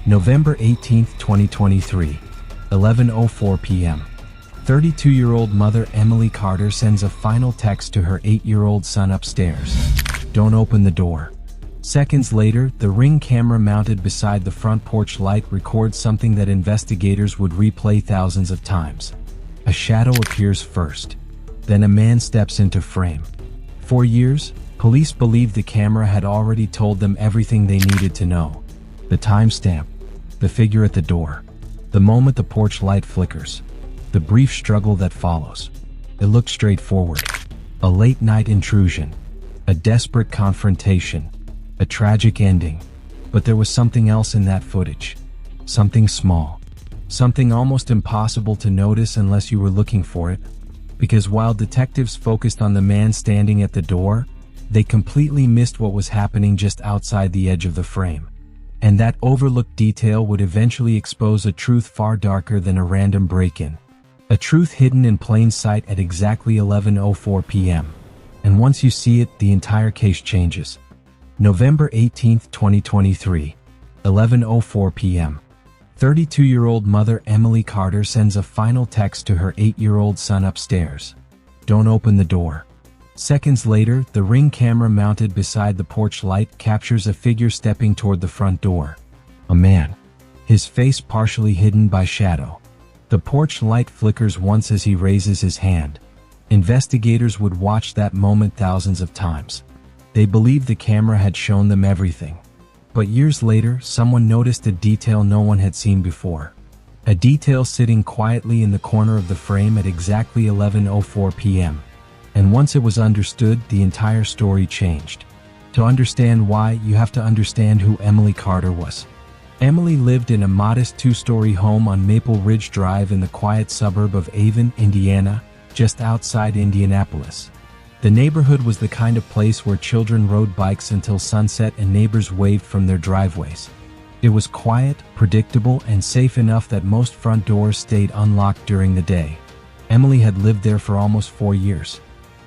November 18, 2023, 11:04 p.m. 32-year-old mother Emily Carter sends a final text to her 8-year-old son upstairs. Don't open the door. Seconds later, the Ring camera mounted beside the front porch light records something that investigators would replay thousands of times. A shadow appears first. Then a man steps into frame. For years, police believed the camera had already told them everything they needed to know. The timestamp, the figure at the door, the moment the porch light flickers, the brief struggle that follows. It looked straightforward. A late-night intrusion, a desperate confrontation, a tragic ending. But there was something else in that footage. Something small. Something almost impossible to notice unless you were looking for it. Because while detectives focused on the man standing at the door, they completely missed what was happening just outside the edge of the frame. And that overlooked detail would eventually expose a truth far darker than a random break-in. A truth hidden in plain sight at exactly 11:04 p.m. And once you see it, the entire case changes. November 18, 2023, 11:04 p.m. 32-year-old mother Emily Carter sends a final text to her 8-year-old son upstairs. Don't open the door. Seconds later, the Ring camera mounted beside the porch light captures a figure stepping toward the front door. A man. His face partially hidden by shadow. The porch light flickers once as he raises his hand. Investigators would watch that moment thousands of times. They believed the camera had shown them everything. But years later, someone noticed a detail no one had seen before. A detail sitting quietly in the corner of the frame at exactly 11:04 p.m. And once it was understood, the entire story changed. To understand why, you have to understand who Emily Carter was. Emily lived in a modest 2-story home on Maple Ridge Drive in the quiet suburb of Avon, Indiana, just outside Indianapolis. The neighborhood was the kind of place where children rode bikes until sunset and neighbors waved from their driveways. It was quiet, predictable, and safe enough that most front doors stayed unlocked during the day. Emily had lived there for almost 4 years.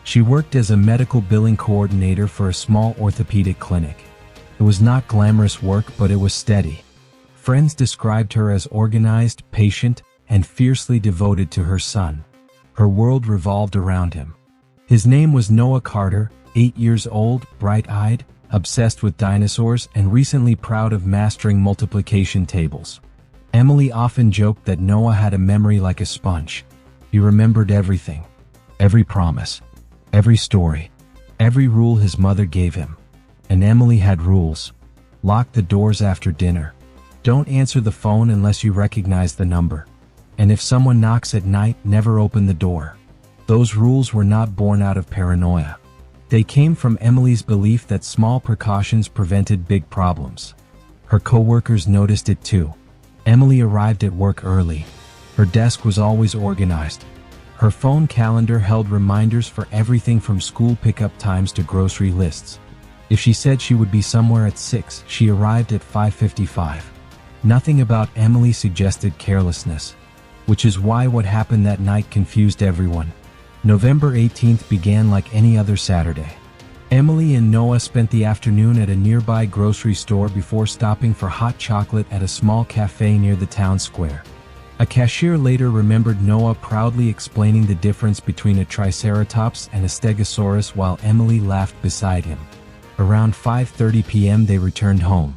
She worked as a medical billing coordinator for a small orthopedic clinic. It was not glamorous work, but it was steady. Friends described her as organized, patient, and fiercely devoted to her son. Her world revolved around him. His name was Noah Carter, 8 years old, bright-eyed, obsessed with dinosaurs, and recently proud of mastering multiplication tables. Emily often joked that Noah had a memory like a sponge. He remembered everything. Every promise. Every story. Every rule his mother gave him. And Emily had rules. Lock the doors after dinner. Don't answer the phone unless you recognize the number. And if someone knocks at night, never open the door. Those rules were not born out of paranoia. They came from Emily's belief that small precautions prevented big problems. Her coworkers noticed it too. Emily arrived at work early. Her desk was always organized. Her phone calendar held reminders for everything from school pickup times to grocery lists. If she said she would be somewhere at 6, she arrived at 5:55. Nothing about Emily suggested carelessness, which is why what happened that night confused everyone. November 18th began like any other Saturday. Emily and Noah spent the afternoon at a nearby grocery store before stopping for hot chocolate at a small cafe near the town square. A cashier later remembered Noah proudly explaining the difference between a Triceratops and a Stegosaurus while Emily laughed beside him. Around 5:30 p.m. they returned home.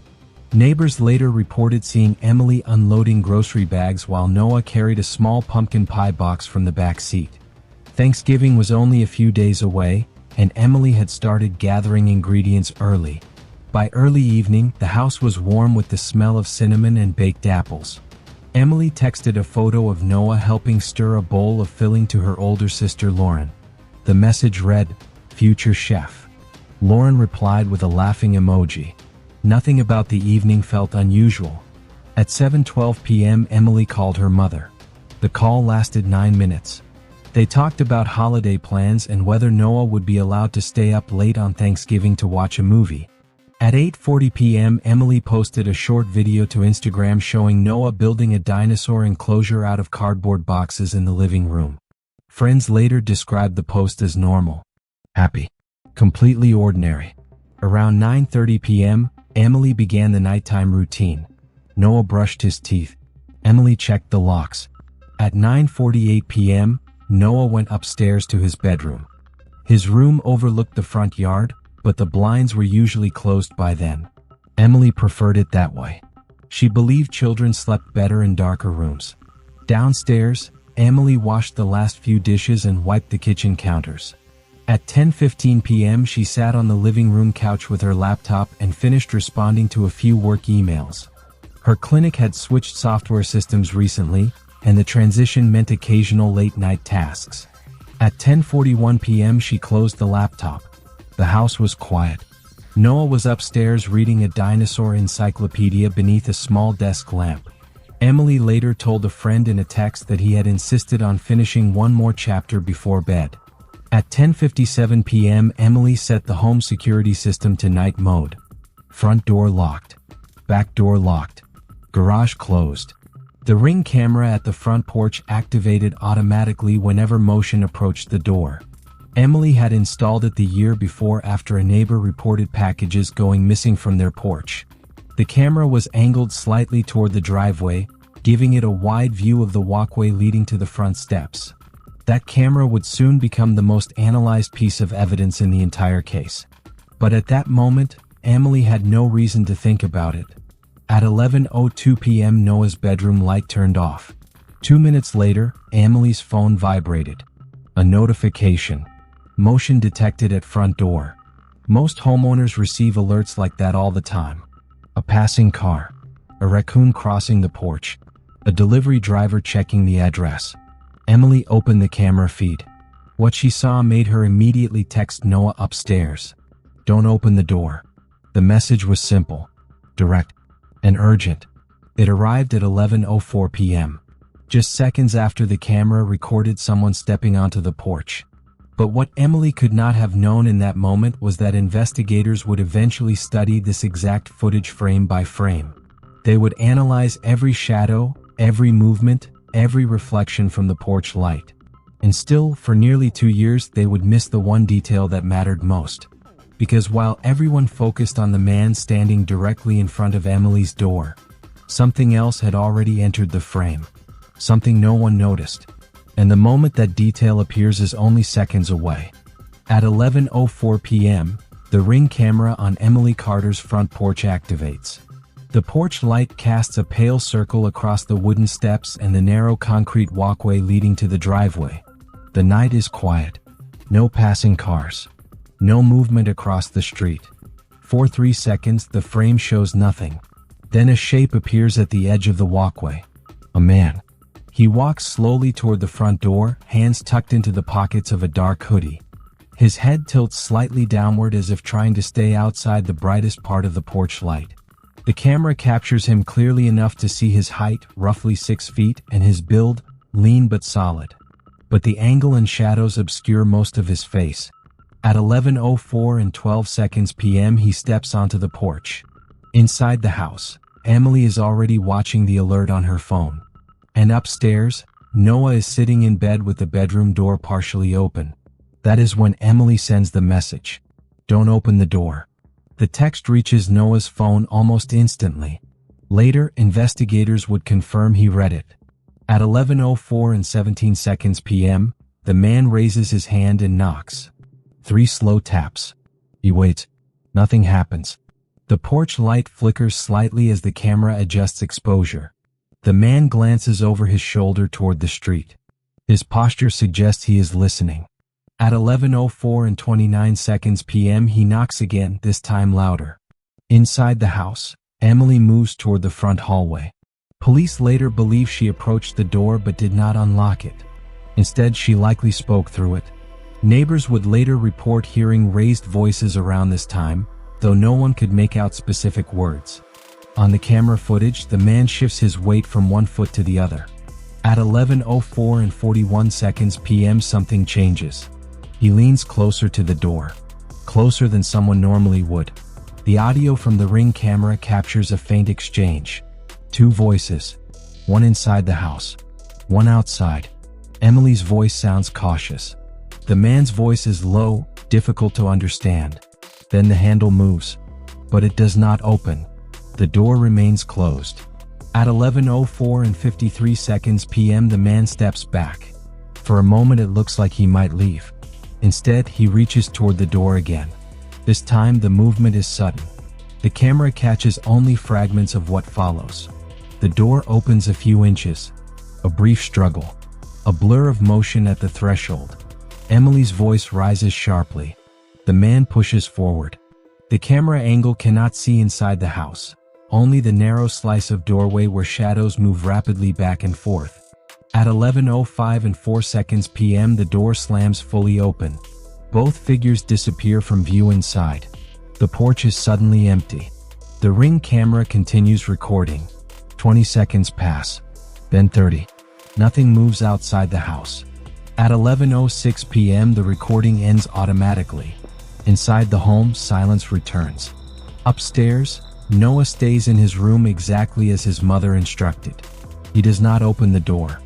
Neighbors later reported seeing Emily unloading grocery bags while Noah carried a small pumpkin pie box from the back seat. Thanksgiving was only a few days away, and Emily had started gathering ingredients early. By early evening, the house was warm with the smell of cinnamon and baked apples. Emily texted a photo of Noah helping stir a bowl of filling to her older sister Lauren. The message read, "Future Chef." Lauren replied with a laughing emoji. Nothing about the evening felt unusual. At 7:12 p.m. Emily called her mother. The call lasted 9 minutes. They talked about holiday plans and whether Noah would be allowed to stay up late on Thanksgiving to watch a movie. At 8:40 p.m. Emily posted a short video to Instagram showing Noah building a dinosaur enclosure out of cardboard boxes in the living room. Friends later described the post as normal, happy, completely ordinary. Around 9:30 p.m., Emily began the nighttime routine. Noah brushed his teeth. Emily checked the locks. At 9:48 p.m., Noah went upstairs to his bedroom. His room overlooked the front yard, but the blinds were usually closed by then. Emily preferred it that way. She believed children slept better in darker rooms. Downstairs, Emily washed the last few dishes and wiped the kitchen counters. At 10:15 p.m., she sat on the living room couch with her laptop and finished responding to a few work emails. Her clinic had switched software systems recently, and the transition meant occasional late-night tasks. At 10:41 p.m., she closed the laptop. The house was quiet. Noah was upstairs reading a dinosaur encyclopedia beneath a small desk lamp. Emily later told a friend in a text that he had insisted on finishing one more chapter before bed. At 10:57 p.m., Emily set the home security system to night mode. Front door locked. Back door locked. Garage closed. The Ring camera at the front porch activated automatically whenever motion approached the door. Emily had installed it the year before after a neighbor reported packages going missing from their porch. The camera was angled slightly toward the driveway, giving it a wide view of the walkway leading to the front steps. That camera would soon become the most analyzed piece of evidence in the entire case. But at that moment, Emily had no reason to think about it. At 11:02 p.m., Noah's bedroom light turned off. 2 minutes later, Emily's phone vibrated. A notification. Motion detected at front door. Most homeowners receive alerts like that all the time. A passing car. A raccoon crossing the porch. A delivery driver checking the address. Emily opened the camera feed. What she saw made her immediately text Noah upstairs. "Don't open the door." The message was simple, direct, and urgent. It arrived at 11:04 p.m., just seconds after the camera recorded someone stepping onto the porch. But what Emily could not have known in that moment was that investigators would eventually study this exact footage frame by frame. They would analyze every shadow, every movement, every reflection from the porch light. And still, for nearly 2 years, they would miss the one detail that mattered most. Because while everyone focused on the man standing directly in front of Emily's door, something else had already entered the frame. Something no one noticed. And the moment that detail appears is only seconds away. At 11:04 p.m., the Ring camera on Emily Carter's front porch activates. The porch light casts a pale circle across the wooden steps and the narrow concrete walkway leading to the driveway. The night is quiet. No passing cars. No movement across the street. For 3 seconds, the frame shows nothing. Then a shape appears at the edge of the walkway. A man. He walks slowly toward the front door, hands tucked into the pockets of a dark hoodie. His head tilts slightly downward as if trying to stay outside the brightest part of the porch light. The camera captures him clearly enough to see his height, roughly 6 feet, and his build, lean but solid. But the angle and shadows obscure most of his face. At 11:04 and 12 seconds p.m., he steps onto the porch. Inside the house, Emily is already watching the alert on her phone. And upstairs, Noah is sitting in bed with the bedroom door partially open. That is when Emily sends the message. "Don't open the door." The text reaches Noah's phone almost instantly. Later, investigators would confirm he read it. At 11:04 and 17 seconds p.m., the man raises his hand and knocks. 3 slow taps. He waits. Nothing happens. The porch light flickers slightly as the camera adjusts exposure. The man glances over his shoulder toward the street. His posture suggests he is listening. At 11:04 and 29 seconds p.m., he knocks again, this time louder. Inside the house, Emily moves toward the front hallway. Police later believe she approached the door but did not unlock it. Instead, she likely spoke through it. Neighbors would later report hearing raised voices around this time, though no one could make out specific words. On the camera footage, the man shifts his weight from one foot to the other. At 11:04 and 41 seconds p.m., something changes. He leans closer to the door, closer than someone normally would. The audio from the Ring camera captures a faint exchange. 2 voices, one inside the house, one outside. Emily's voice sounds cautious. The man's voice is low, difficult to understand. Then the handle moves, but it does not open. The door remains closed. At 11:04 and 53 seconds p.m. the man steps back. For a moment it looks like he might leave. Instead, he reaches toward the door again. This time the movement is sudden. The camera catches only fragments of what follows. The door opens a few inches. A brief struggle. A blur of motion at the threshold. Emily's voice rises sharply. The man pushes forward. The camera angle cannot see inside the house. Only the narrow slice of doorway where shadows move rapidly back and forth. At 11:05 and 4 seconds p.m. the door slams fully open. Both figures disappear from view inside. The porch is suddenly empty. The Ring camera continues recording. 20 seconds pass. Then 30. Nothing moves outside the house. At 11:06 p.m. the recording ends automatically. Inside the home, silence returns. Upstairs, Noah stays in his room exactly as his mother instructed. He does not open the door.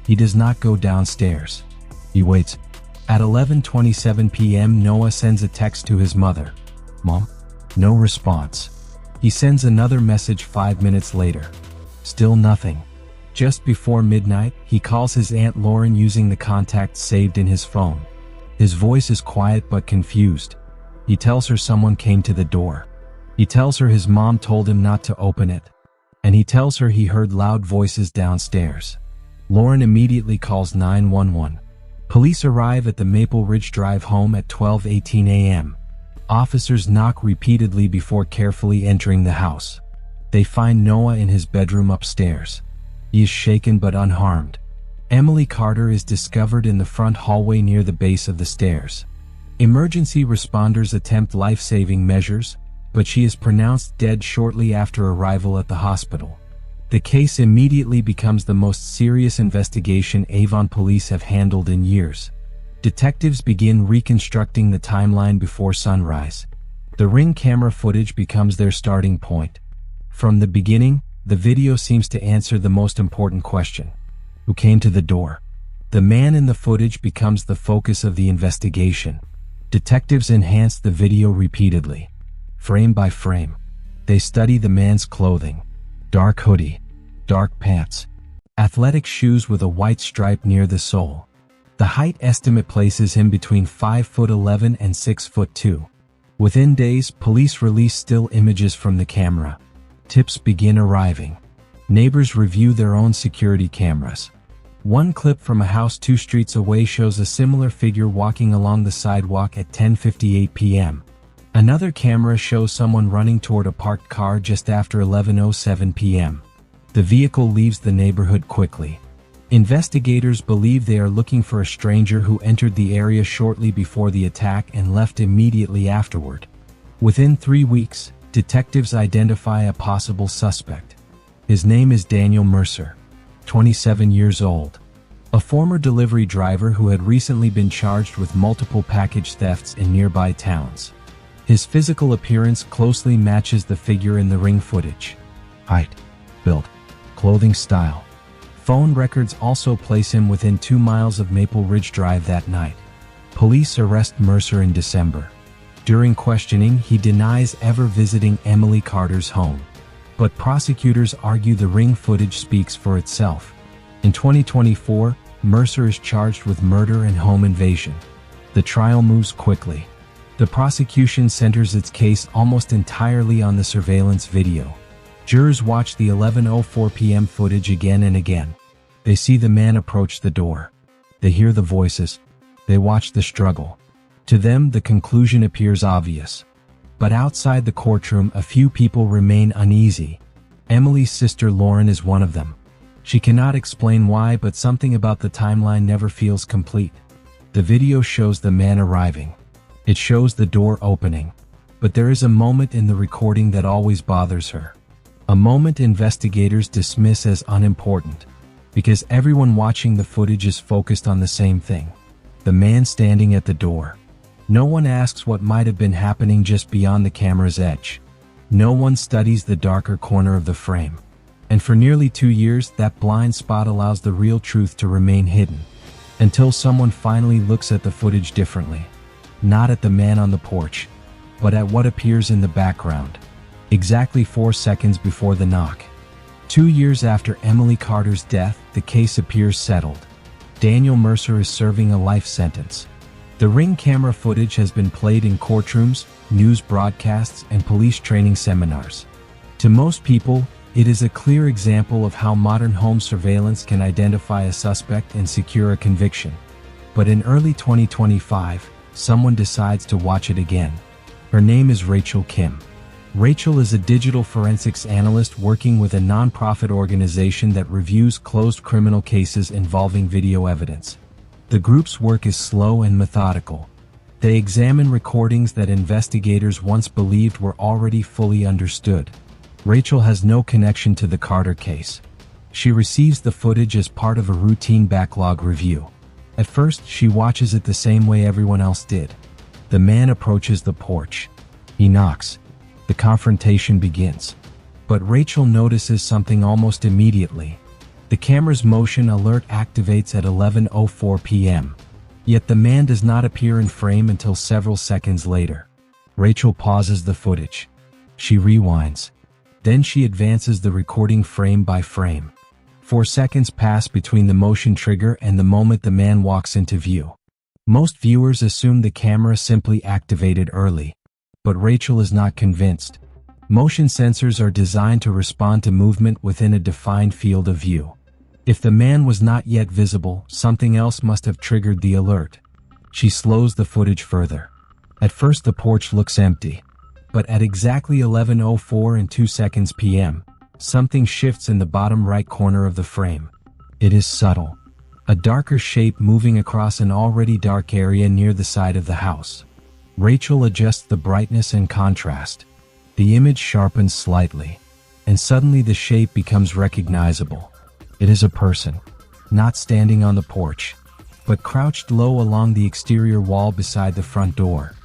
He does not go downstairs. He waits. At 11:27 p.m. Noah sends a text to his mother. "Mom?" No response. He sends another message 5 minutes later. Still nothing. Just before midnight, he calls his Aunt Lauren using the contacts saved in his phone. His voice is quiet but confused. He tells her someone came to the door. He tells her his mom told him not to open it. And he tells her he heard loud voices downstairs. Lauren immediately calls 911. Police arrive at the Maple Ridge Drive home at 12:18 a.m. Officers knock repeatedly before carefully entering the house. They find Noah in his bedroom upstairs. He is shaken but unharmed. Emily Carter is discovered in the front hallway near the base of the stairs. Emergency responders attempt life-saving measures, but she is pronounced dead shortly after arrival at the hospital. The case immediately becomes the most serious investigation Avon police have handled in years. Detectives begin reconstructing the timeline before sunrise. The Ring camera footage becomes their starting point. From the beginning, the video seems to answer the most important question. Who came to the door? The man in the footage becomes the focus of the investigation. Detectives enhance the video repeatedly. Frame by frame. They study the man's clothing. Dark hoodie. Dark pants. Athletic shoes with a white stripe near the sole. The height estimate places him between 5'11" and 6'2". Within days, police release still images from the camera. Tips begin arriving. Neighbors review their own security cameras. One clip from a house 2 streets away shows a similar figure walking along the sidewalk at 10:58 p.m. Another camera shows someone running toward a parked car just after 11:07 p.m. The vehicle leaves the neighborhood quickly. Investigators believe they are looking for a stranger who entered the area shortly before the attack and left immediately afterward. Within 3 weeks, detectives identify a possible suspect. His name is Daniel Mercer, 27 years old. A former delivery driver who had recently been charged with multiple package thefts in nearby towns. His physical appearance closely matches the figure in the Ring footage. Height, build, clothing style. Phone records also place him within 2 miles of Maple Ridge Drive that night. Police arrest Mercer in December. During questioning, he denies ever visiting Emily Carter's home. But prosecutors argue the Ring footage speaks for itself. In 2024, Mercer is charged with murder and home invasion. The trial moves quickly. The prosecution centers its case almost entirely on the surveillance video. Jurors watch the 11:04 p.m. footage again and again. They see the man approach the door. They hear the voices. They watch the struggle. To them, the conclusion appears obvious. But outside the courtroom, a few people remain uneasy. Emily's sister Lauren is one of them. She cannot explain why, but something about the timeline never feels complete. The video shows the man arriving. It shows the door opening. But there is a moment in the recording that always bothers her. A moment investigators dismiss as unimportant. Because everyone watching the footage is focused on the same thing. The man standing at the door. No one asks what might have been happening just beyond the camera's edge. No one studies the darker corner of the frame. And for nearly 2 years, that blind spot allows the real truth to remain hidden. Until someone finally looks at the footage differently. Not at the man on the porch, but at what appears in the background. Exactly 4 seconds before the knock. 2 years after Emily Carter's death, the case appears settled. Daniel Mercer is serving a life sentence. The Ring camera footage has been played in courtrooms, news broadcasts, and police training seminars. To most people, it is a clear example of how modern home surveillance can identify a suspect and secure a conviction. But in early 2025, someone decides to watch it again. Her name is Rachel Kim. Rachel is a digital forensics analyst working with a nonprofit organization that reviews closed criminal cases involving video evidence. The group's work is slow and methodical. They examine recordings that investigators once believed were already fully understood. Rachel has no connection to the Carter case. She receives the footage as part of a routine backlog review. At first, she watches it the same way everyone else did. The man approaches the porch. He knocks. The confrontation begins. But Rachel notices something almost immediately. The camera's motion alert activates at 11:04 p.m. Yet the man does not appear in frame until several seconds later. Rachel pauses the footage. She rewinds. Then she advances the recording frame by frame. 4 seconds pass between the motion trigger and the moment the man walks into view. Most viewers assume the camera simply activated early. But Rachel is not convinced. Motion sensors are designed to respond to movement within a defined field of view. If the man was not yet visible, something else must have triggered the alert. She slows the footage further. At first the porch looks empty. But at exactly 11:04 and 2 seconds p.m., something shifts in the bottom right corner of the frame. It is subtle. A darker shape moving across an already dark area near the side of the house. Rachel adjusts the brightness and contrast. The image sharpens slightly, and suddenly the shape becomes recognizable. It is a person, not standing on the porch, but crouched low along the exterior wall beside the front door,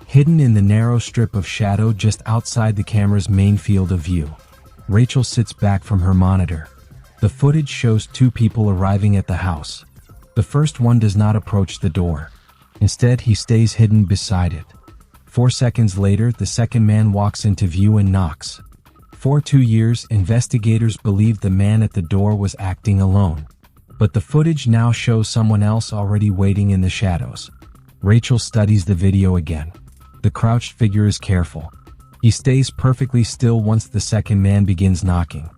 hidden in the narrow strip of shadow just outside the camera's main field of view. Rachel sits back from her monitor. The footage shows 2 people arriving at the house. The first one does not approach the door. Instead, he stays hidden beside it. 4 seconds later, the second man walks into view and knocks. For 2 years, investigators believed the man at the door was acting alone. But the footage now shows someone else already waiting in the shadows. Rachel studies the video again. The crouched figure is careful. He stays perfectly still once the second man begins knocking.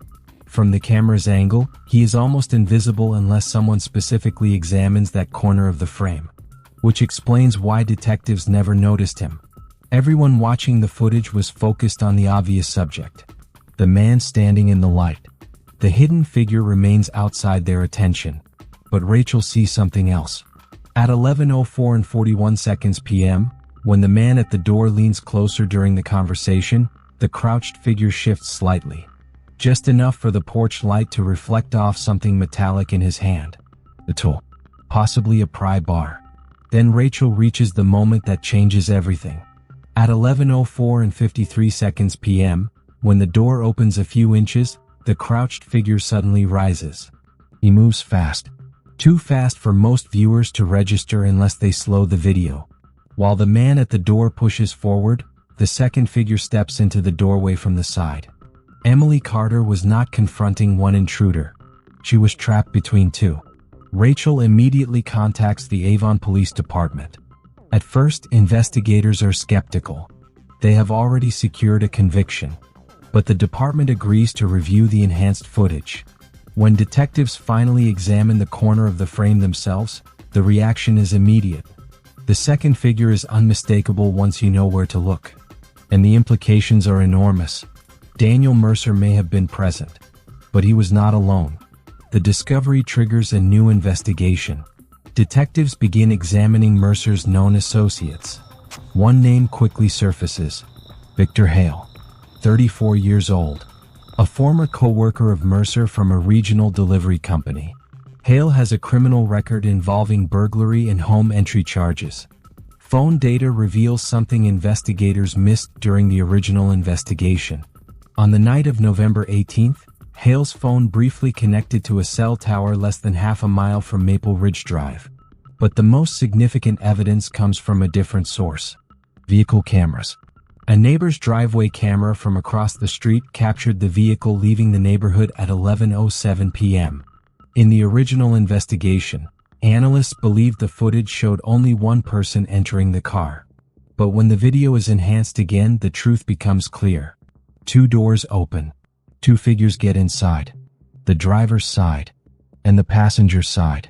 From the camera's angle, he is almost invisible unless someone specifically examines that corner of the frame, which explains why detectives never noticed him. Everyone watching the footage was focused on the obvious subject, the man standing in the light. The hidden figure remains outside their attention, but Rachel sees something else. At 11:04 and 41 seconds p.m., when the man at the door leans closer during the conversation, the crouched figure shifts slightly, just enough for the porch light to reflect off something metallic in his hand. A tool, possibly a pry bar. Then Rachel reaches the moment that changes everything. At 11:04 and 53 seconds p.m., when the door opens a few inches, the crouched figure suddenly rises. He moves fast. Too fast for most viewers to register unless they slow the video. While the man at the door pushes forward, the second figure steps into the doorway from the side. Emily Carter was not confronting one intruder. She was trapped between 2. Rachel immediately contacts the Avon Police Department. At first, investigators are skeptical. They have already secured a conviction. But the department agrees to review the enhanced footage. When detectives finally examine the corner of the frame themselves, the reaction is immediate. The second figure is unmistakable once you know where to look. And the implications are enormous. Daniel Mercer may have been present, but he was not alone. The discovery triggers a new investigation. Detectives begin examining Mercer's known associates. One name quickly surfaces: Victor Hale, 34 years old, a former co-worker of Mercer from a regional delivery company. Hale has a criminal record involving burglary and home entry charges. Phone data reveals something investigators missed during the original investigation. On the night of November 18th, Hale's phone briefly connected to a cell tower less than half a mile from Maple Ridge Drive. But the most significant evidence comes from a different source: vehicle cameras. A neighbor's driveway camera from across the street captured the vehicle leaving the neighborhood at 11:07 p.m. In the original investigation, analysts believed the footage showed only one person entering the car. But when the video is enhanced again, the truth becomes clear. 2 doors open. 2 figures get inside. The driver's side and the passenger's side.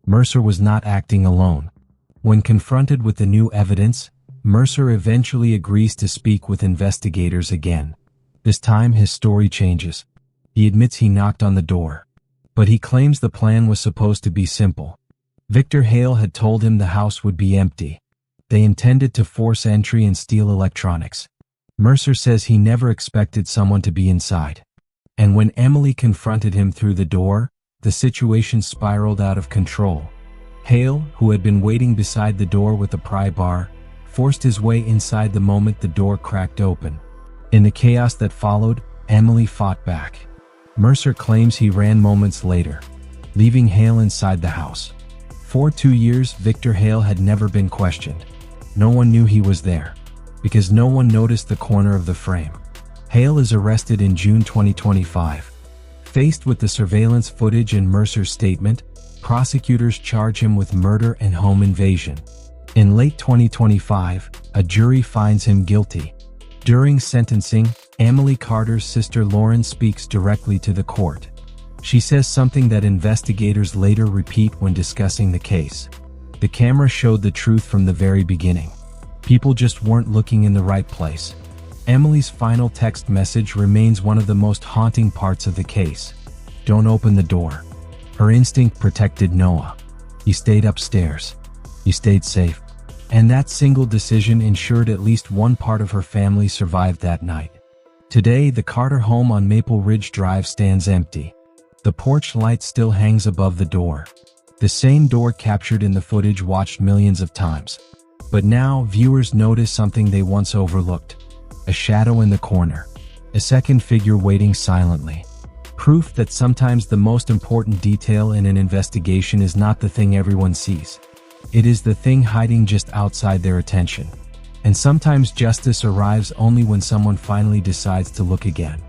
Mercer was not acting alone. When confronted with the new evidence, Mercer eventually agrees to speak with investigators again. This time his story changes. He admits he knocked on the door, but he claims the plan was supposed to be simple. Victor Hale had told him the house would be empty. They intended to force entry and steal electronics. Mercer says he never expected someone to be inside. And when Emily confronted him through the door, the situation spiraled out of control. Hale, who had been waiting beside the door with a pry bar, forced his way inside the moment the door cracked open. In the chaos that followed, Emily fought back. Mercer claims he ran moments later, leaving Hale inside the house. For 2 years, Victor Hale had never been questioned. No one knew he was there, because no one noticed the corner of the frame. Hale is arrested in June 2025. Faced with the surveillance footage and Mercer's statement, prosecutors charge him with murder and home invasion. In late 2025, a jury finds him guilty. During sentencing, Emily Carter's sister Lauren speaks directly to the court. She says something that investigators later repeat when discussing the case. The camera showed the truth from the very beginning. People just weren't looking in the right place. Emily's final text message remains one of the most haunting parts of the case. Don't open the door. Her instinct protected Noah. He stayed upstairs. He stayed safe. And that single decision ensured at least one part of her family survived that night. Today, the Carter home on Maple Ridge Drive stands empty. The porch light still hangs above the door. The same door captured in the footage watched millions of times. But now, viewers notice something they once overlooked. A shadow in the corner. A second figure waiting silently. Proof that sometimes the most important detail in an investigation is not the thing everyone sees. It is the thing hiding just outside their attention. And sometimes justice arrives only when someone finally decides to look again.